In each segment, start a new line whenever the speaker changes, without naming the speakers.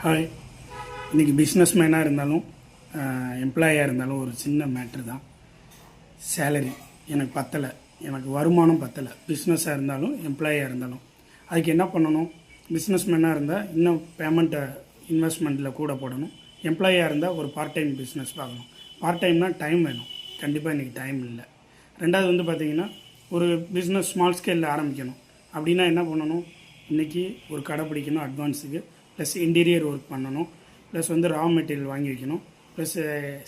Hi. இன்றைக்கி business மேனாக இருந்தாலும் எம்ப்ளாயாக இருந்தாலும் ஒரு சின்ன மேட்ரு தான். சேலரி எனக்கு பத்தலை, எனக்கு வருமானம் பத்தலை. பிஸ்னஸாக இருந்தாலும் எம்ப்ளாயாக இருந்தாலும் அதுக்கு என்ன பண்ணணும்? பிஸ்னஸ் மேனாக இருந்தால் இன்னும் பேமெண்ட்டை இன்வெஸ்ட்மெண்ட்டில் கூட போடணும். எம்ப்ளாயாக இருந்தால் ஒரு பார்ட் டைம் பிஸ்னஸ் பார்க்கணும். பார்ட் டைம்னா டைம் வேணும். கண்டிப்பாக இன்றைக்கி டைம் இல்லை. ரெண்டாவது பார்த்திங்கன்னா ஒரு பிஸ்னஸ் ஸ்மால் ஸ்கேலில் ஆரம்பிக்கணும் அப்படின்னா என்ன பண்ணணும்? இன்றைக்கி ஒரு கடை பிடிக்கணும் அட்வான்ஸுக்கு, ப்ளஸ் இன்டீரியர் ஒர்க் பண்ணணும், ப்ளஸ் ரா மெட்டீரியல் வாங்கி வைக்கணும், ப்ளஸ்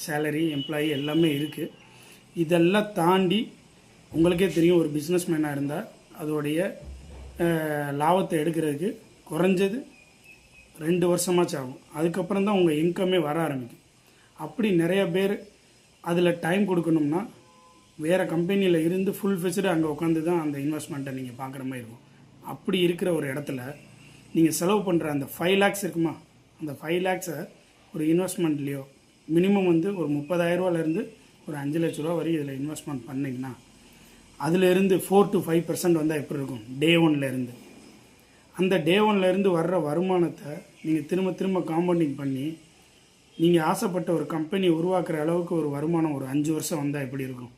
சேலரி எம்ப்ளாயி எல்லாமே இருக்குது. இதெல்லாம் தாண்டி உங்களுக்கே தெரியும், ஒரு பிஸ்னஸ் மேனாக இருந்தால் அதோடைய லாபத்தை எடுக்கிறதுக்கு குறைஞ்சது 2 வருஷமாச்சும் ஆகும். அதுக்கப்புறம் தான் உங்கள் இன்கமே வர ஆரம்பிக்கும். அப்படி நிறைய பேர் அதில் டைம் கொடுக்கணும்னா வேறு கம்பெனியில் இருந்து ஃபுல் ஃபிக்ஸ்டு அங்கே உட்காந்து தான் அந்த இன்வெஸ்ட்மெண்ட்டை நீங்கள் பார்க்குற மாதிரி இருக்கும். அப்படி இருக்கிற ஒரு இடத்துல நீங்கள் செலவு பண்ணுற அந்த 5 lakhs இருக்குமா, அந்த 5 lakhs ஒரு இன்வெஸ்ட்மெண்ட்லேயோ மினிமம் ஒரு 30,000 ஒரு 5 லட்ச ரூபா வரை இதில் இன்வெஸ்ட்மெண்ட் பண்ணிங்கன்னா அதிலேருந்து 4 to 5% வந்தால் எப்படி இருக்கும்? டே 1 அந்த டே 1 வர்ற வருமானத்தை நீங்கள் திரும்ப திரும்ப காம்பவுண்டிங் பண்ணி நீங்கள் ஆசைப்பட்ட ஒரு கம்பெனி உருவாக்குற அளவுக்கு ஒரு வருமானம் ஒரு 5 வருஷம் வந்தால் எப்படி இருக்கும்?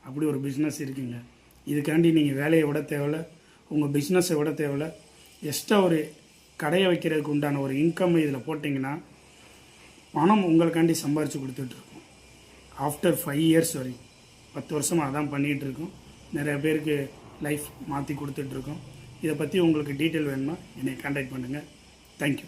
அப்படி ஒரு பிஸ்னஸ் இருக்குங்க. இதுக்காண்டி நீங்கள் வேலையை விட தேவையில்ல, உங்கள் பிஸ்னஸை விட தேவையில்ல. எக்ஸ்ட்ரா ஒரு கடையை வைக்கிறதுக்கு உண்டான ஒரு இன்கம் இதில் போட்டிங்கன்னா பணம் உங்களுக்காண்டி சம்பாரித்து கொடுத்துட்ருக்கோம். ஆஃப்டர் 5 years வரைக்கும் 10 வருஷமாக அதான் பண்ணிகிட்ருக்கோம். நிறைய பேருக்கு லைஃப் மாற்றி கொடுத்துட்ருக்கோம். இதை பற்றி உங்களுக்கு டீட்டெயில் வேணுமா என்னை கான்டாக்ட் பண்ணுங்கள். தேங்க்யூ.